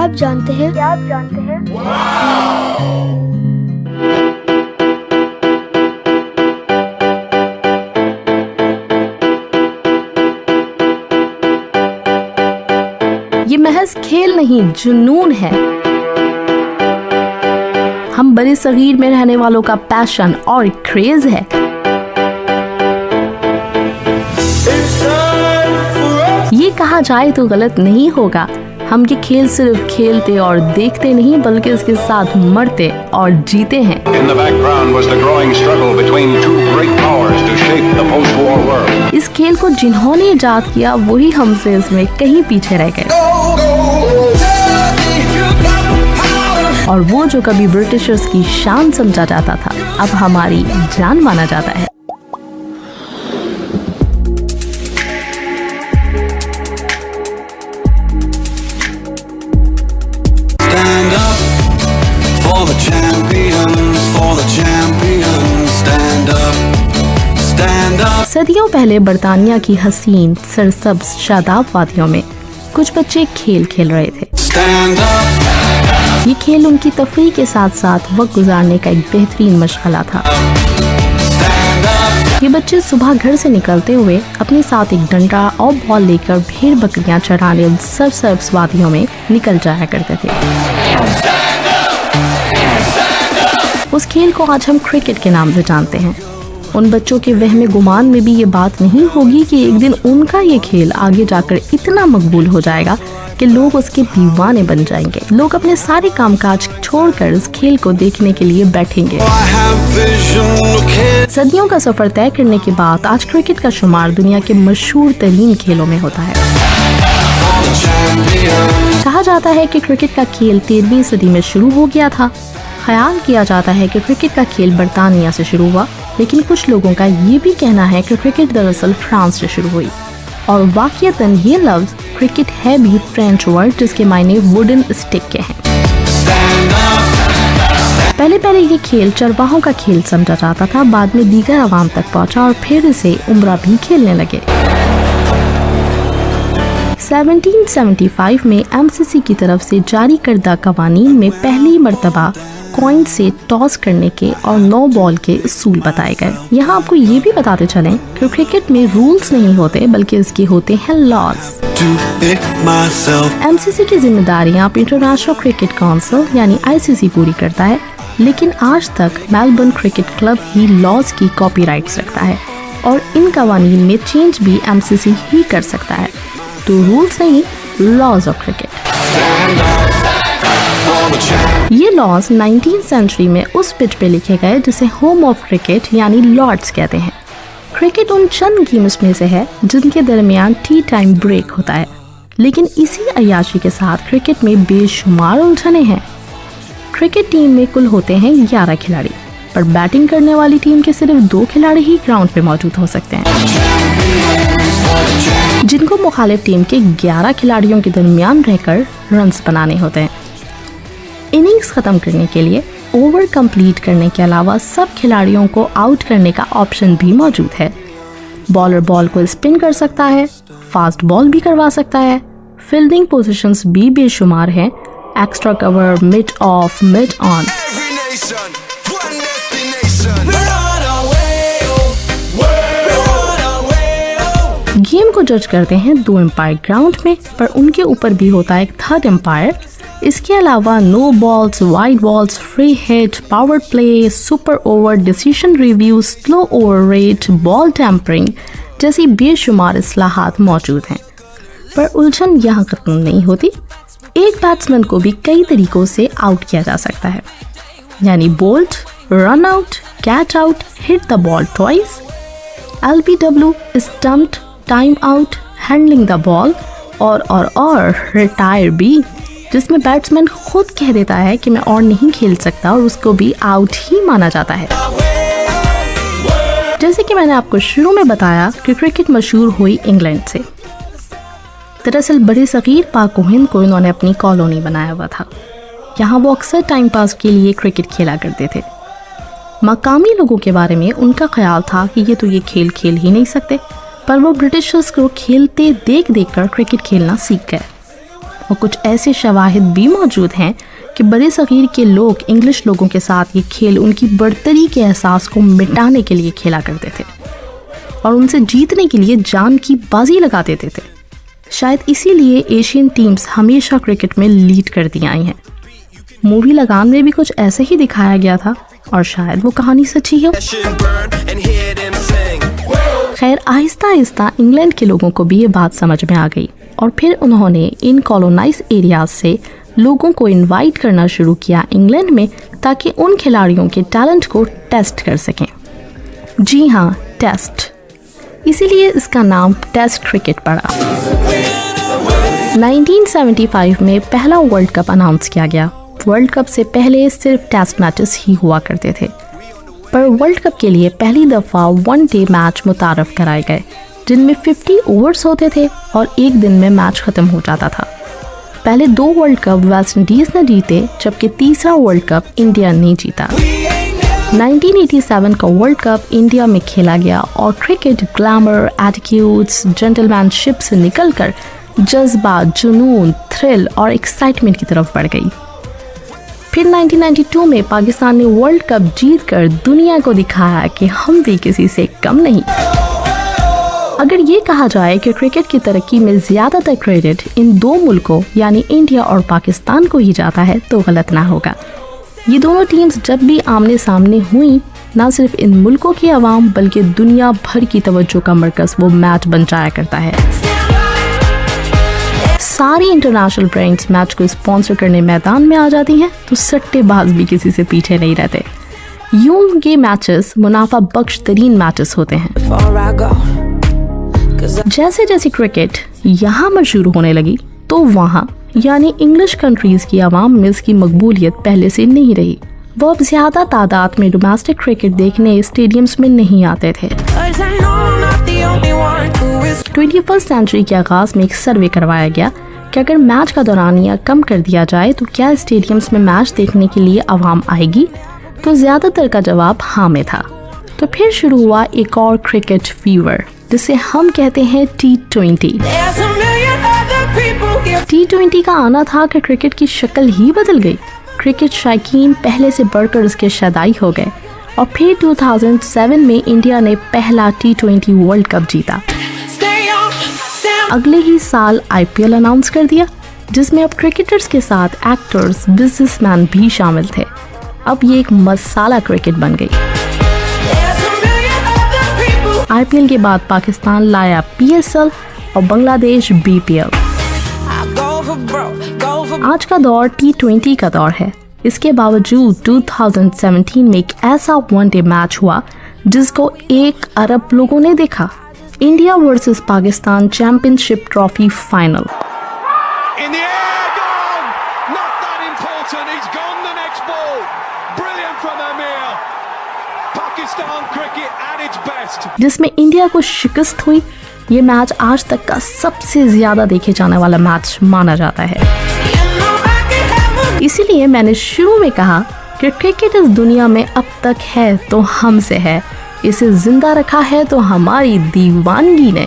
आप जानते हैं? ये महज खेल नहीं, जुनून है। हम बड़े सगीर में रहने वालों का पैशन और क्रेज है। ये कहा जाए तो गलत नहीं होगा, हम ये खेल सिर्फ खेलते और देखते नहीं बल्कि इसके साथ मरते और जीते हैं। इस खेल को जिन्होंने इजाद किया वही हमसे इसमें कहीं पीछे रह गए, और वो जो कभी ब्रिटिशर्स की शान समझा जाता था अब हमारी जान माना जाता है। सदियों पहले बर्तानिया की हसीन सरसब्ज शादाब वादियों में कुछ बच्चे खेल खेल रहे थे। ये खेल उनकी तफरीह के साथ साथ वक्त गुजारने का एक बेहतरीन मशगला था। ये बच्चे सुबह घर से निकलते हुए अपने साथ एक डंडा और बॉल लेकर भेड़ बकरियां चराने उन सरसब्ज वादियों में निकल जाया करते थे। उस खेल को आज हम क्रिकेट के नाम से जानते हैं। उन बच्चों के वहम गुमान में भी ये बात नहीं होगी कि एक दिन उनका ये खेल आगे जाकर इतना मकबूल हो जाएगा कि लोग उसके दीवाने बन जाएंगे। लोग अपने सारे कामकाज छोड़कर इस खेल को देखने के लिए बैठेंगे। सदियों का सफर तय करने के बाद आज क्रिकेट का शुमार दुनिया के मशहूर तरीन खेलों में होता है। कहा जाता है कि क्रिकेट का खेल 13वीं सदी में शुरू हो गया था। ख्याल किया जाता है कि क्रिकेट का खेल बर्तानिया से शुरू हुआ, लेकिन कुछ लोगों का ये भी कहना है कि क्रिकेट दरअसल फ्रांस से शुरू हुई। और वाकईतन ये लफ्ज क्रिकेट है भी फ्रेंच वर्ड जिसके मायने वुडन स्टिक के हैं। पहले ये खेल चरवाहों का खेल समझा जाता था, बाद में दीगर आवाम तक पहुंचा और फिर इसे उम्रा भी खेलने लगे। 1775 में एमसीसी की तरफ से जारी करदा कवानीन में पहली मर्तबा कॉइन से टॉस करने के और 9 बॉल के उसूल बताए गए। यहाँ आपको ये भी बताते चलें कि क्रिकेट में रूल्स नहीं होते बल्कि इसके होते हैं लॉज। एमसीसी की जिम्मेदारियां इंटरनेशनल क्रिकेट काउंसिल यानी आईसीसी पूरी करता है, लेकिन आज तक मेलबर्न क्रिकेट क्लब ही लॉज की कॉपीराइट्स रखता है और इन कवानीन में चेंज भी एमसीसी ही कर सकता है। तो रूल्स नहीं, लॉज ऑफ क्रिकेट। ये लॉज 19th सेंचुरी में उस पिच पे लिखे गए जिसे होम ऑफ क्रिकेट यानी लॉर्ड्स कहते हैं। क्रिकेट उन चंद गेम्स में से है जिनके दरमियान टी टाइम ब्रेक होता है, लेकिन इसी अय्याशी के साथ क्रिकेट में बेशुमार उलझने हैं। क्रिकेट टीम में कुल होते हैं 11 खिलाड़ी, पर बैटिंग करने वाली टीम के सिर्फ 2 खिलाड़ी ही ग्राउंड पे मौजूद हो सकते हैं, जिनको मुखालिफ टीम के 11 खिलाड़ियों के दरमियान रहकर रन्स बनाने होते हैं। इनिंग्स खत्म करने के लिए ओवर कंप्लीट करने के अलावा सब खिलाड़ियों को आउट करने का ऑप्शन भी मौजूद है। बॉलर बॉल को स्पिन कर सकता है, फास्ट बॉल भी करवा सकता है। फील्डिंग पोजीशंस भी बेशुमार हैं, extra cover, mid of, mid on. Game को जज करते हैं 2 एम्पायर ग्राउंड में, पर उनके ऊपर भी होता है एक 3rd एम्पायर। इसके अलावा no balls, wide balls, free hit, power play, super over, decision review, slow over rate, ball tampering जैसी बेशुमार इस्लाहात मौजूद हैं। पर उलझन यहाँ खत्म नहीं होती। एक बैट्समैन को भी कई तरीकों से आउट किया जा सकता है, यानी bowled, run out, catch out, hit the ball twice, LBW, stumped, time out, handling the ball और रिटायर भी, जिसमें बैट्समैन खुद कह देता है कि मैं और नहीं खेल सकता और उसको भी आउट ही माना जाता है। जैसे कि मैंने आपको शुरू में बताया कि क्रिकेट मशहूर हुई इंग्लैंड से। दरअसल बड़े सगीर पाक व हिंद को इन्होंने अपनी कॉलोनी बनाया हुआ था। यहाँ वो अक्सर टाइम पास के लिए क्रिकेट खेला करते थे। मकामी लोगों के बारे में उनका ख्याल था कि ये तो ये खेल खेल ही नहीं सकते, पर वो ब्रिटिशर्स को खेलते देख कर क्रिकेट खेलना सीख गए। और कुछ ऐसे शवाहिद भी मौजूद हैं कि बड़े सग़ीर के लोग इंग्लिश लोगों के साथ ये खेल उनकी बढ़तरी के एहसास को मिटाने के लिए खेला करते थे और उनसे जीतने के लिए जान की बाजी लगा देते थे। शायद इसीलिए एशियन टीम्स हमेशा क्रिकेट में लीड करती आई हैं। मूवी लगान में भी कुछ ऐसे ही दिखाया गया था और शायद वो कहानी सच्ची हो। खैर, आहिस्ता आहिस्ता इंग्लैंड के लोगों को भी ये बात समझ में आ गई और फिर उन्होंने इन कॉलोनाइज एरियाज से लोगों को इनवाइट करना शुरू किया इंग्लैंड में, ताकि उन खिलाड़ियों के टैलेंट को टेस्ट कर सकें। जी हाँ, टेस्ट, इसीलिए इसका नाम टेस्ट क्रिकेट पड़ा। 1975 में पहला वर्ल्ड कप अनाउंस किया गया। वर्ल्ड कप से पहले सिर्फ टेस्ट मैचेस ही हुआ करते थे, पर वर्ल्ड कप के लिए पहली दफ़ा वन डे मैच मुतारफ़ कराए गए, जिनमें 50 ओवर्स होते थे और एक दिन में मैच ख़त्म हो जाता था। पहले 2 वर्ल्ड कप वेस्ट इंडीज़ ने जीते, जबकि तीसरा वर्ल्ड कप इंडिया ने जीता। 1987 का वर्ल्ड कप इंडिया में खेला गया और क्रिकेट ग्लैमर, एटीट्यूड्स, जेंटलमैनशिप से निकलकर जज्बा, जुनून, थ्रिल और एक्साइटमेंट की तरफ बढ़ गई। फिर 1992 में पाकिस्तान ने वर्ल्ड कप जीतकर दुनिया को दिखाया कि हम भी किसी से कम नहीं। अगर ये कहा जाए कि क्रिकेट की तरक्की में ज़्यादातर क्रेडिट इन 2 मुल्कों यानी इंडिया और पाकिस्तान को ही जाता है तो गलत ना होगा। ये दोनों टीम्स जब भी आमने सामने हुई, ना सिर्फ इन मुल्कों की आवाम बल्कि दुनिया भर की तवज्जो का मरकज़ वो मैच बन जाया करता है। सारी इंटरनेशनल ब्रांड्स मैच को स्पॉन्सर करने मैदान में आ जाती हैं, तो सट्टेबाज भी किसी से पीछे नहीं रहते। यूं ये मैचेस मुनाफा बख्श तरीन मैचेस होते हैं। जैसे जैसे क्रिकेट यहाँ मशहूर होने लगी, तो वहाँ यानी इंग्लिश कंट्रीज की आवाम में इसकी मकबूलियत पहले से नहीं रही। वो अब ज़्यादा तादाद में डोमेस्टिक क्रिकेट देखने स्टेडियम्स में नहीं आते थे। 21st सेंचुरी के आगाज़ में एक सर्वे करवाया गया कि अगर मैच का दौरानिया कम कर दिया जाए तो क्या स्टेडियम्स में मैच देखने के लिए आवाम आएगी, तो ज़्यादातर का जवाब हाँ में था। तो फिर शुरू हुआ एक और क्रिकेट फीवर, जिसे हम कहते हैं T20। T20 का आना था कि क्रिकेट की शक्ल ही बदल गई। क्रिकेट शायकीन पहले से बढ़कर उसके शदाई हो गए और फिर 2007 में इंडिया ने पहला T20 वर्ल्ड कप जीता। अगले ही साल IPL अनाउंस कर दिया, जिसमें अब क्रिकेटर्स के साथ एक्टर्स, बिजनेसमैन भी शामिल थे। अब ये एक मसाला क्रिकेट बन गई। IPL के बाद पाकिस्तान लाया PSL और बांग्लादेश BPL। आज का दौर T20 का दौर है। इसके बावजूद 2017 में एक ऐसा वनडे मैच हुआ जिसको 1 अरब लोगों ने देखा। India versus Pakistan championship trophy final. जिसमें इंडिया को शिकस्त हुई। ये मैच आज तक का सबसे ज्यादा देखे जाने वाला मैच माना जाता है। इसीलिए मैंने शुरू में कहा कि क्रिकेट इस दुनिया में अब तक है तो हमसे है, इसे जिंदा रखा है तो हमारी दीवानगी ने।